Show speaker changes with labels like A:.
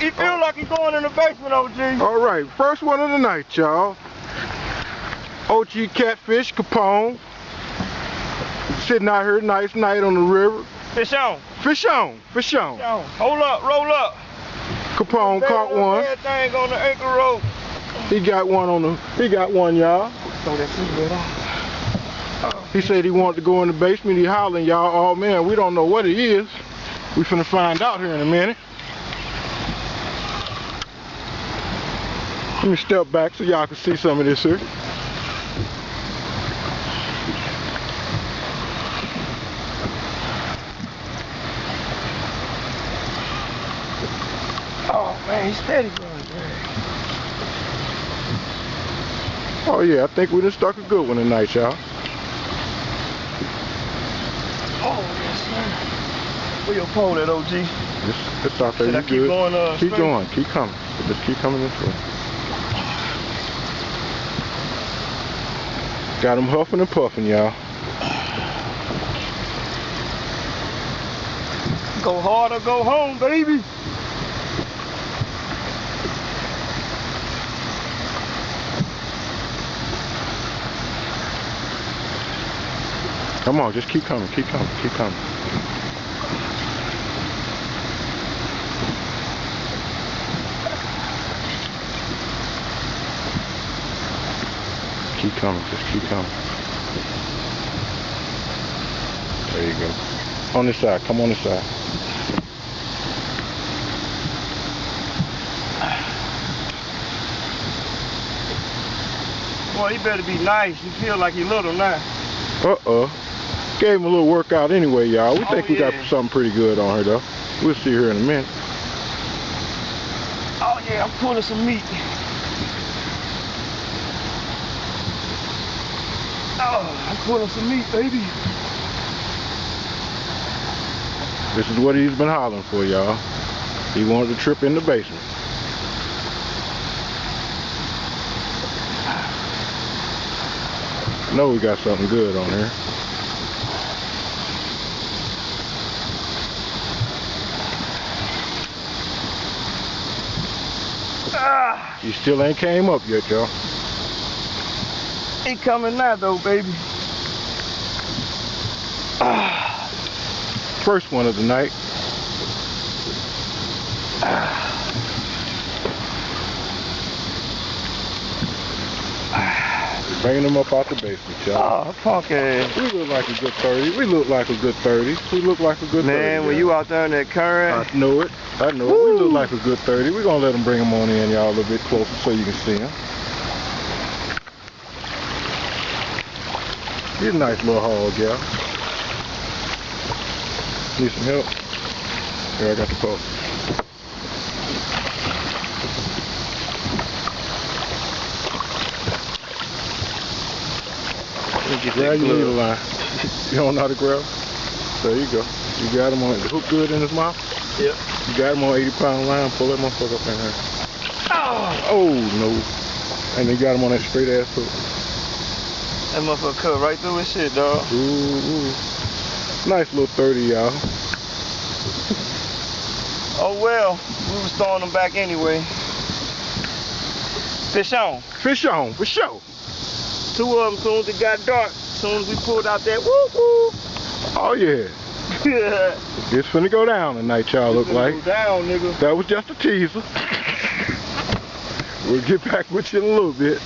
A: He feel like he's going in the basement, OG.
B: All right, first one of the night, y'all. OG catfish, Capone. Sitting out here, nice night on the river.
A: Fish on.
B: Fish on, fish on.
A: Hold up, roll up.
B: Capone caught one.
A: Thing on the anchor rope.
B: He got one y'all.
A: Throw that cigarette on.
B: He said he wanted to go in the basement. He hollering, y'all. Oh man, we don't know what it is. We finna find out here in a minute. Let me step back so y'all can see some of this here.
A: Oh man, he's steady going.
B: Oh yeah, I think we done stuck a good one tonight, y'all.
A: Oh yes, sir. Where your pole at, OG?
B: It's out there. You
A: keep
B: good?
A: Going,
B: keep
A: straight?
B: going. Keep coming. Just keep coming this way. Got him huffing and puffing, y'all.
A: Go hard or go home, baby.
B: Come on, just keep coming, keep coming, keep coming. Keep coming, just keep coming. There you go. On this side, come on this side.
A: Boy, he better be nice. He feel like he little now.
B: Uh-oh. Gave him a little workout anyway, y'all. We think we got something pretty good on her, though. We'll see her in a minute.
A: Oh, yeah, I'm pulling some meat. Oh, I'm pulling some meat, baby.
B: This is what he's been hollering for, y'all. He wanted to trip in the basement. I know we got something good on here. He still ain't came up yet, y'all.
A: He coming now, though, baby.
B: First one of the night. Bringing them up out the basement, y'all.
A: Oh, punk ass.
B: We look like a good 30. We look like a good 30. We look like a good 30.
A: Man, when you out there in that current.
B: I know it. I know it. We look like a good 30. We're going to let them bring them on in, y'all, a little bit closer so you can see them. He's a nice little hog, y'all. Need some help? Here, I got the pole. Grab your needle line. You don't know how to grab? There you go. You got him on the hook good in his mouth?
A: Yep.
B: You got him on 80-pound line. Pull that motherfucker up in here. Oh no. And you got him on that straight ass hook.
A: That motherfucker cut right through his shit, dog.
B: Ooh. Nice little 30, y'all.
A: Oh well, we was throwing them back anyway. Fish on.
B: Fish on, for sure.
A: Two of them soon as it got dark. Soon as we pulled out that woo-woo.
B: Oh yeah. It's finna go down tonight, y'all, look like.
A: Go down, nigga.
B: That was just a teaser. We'll get back with you in a little bit.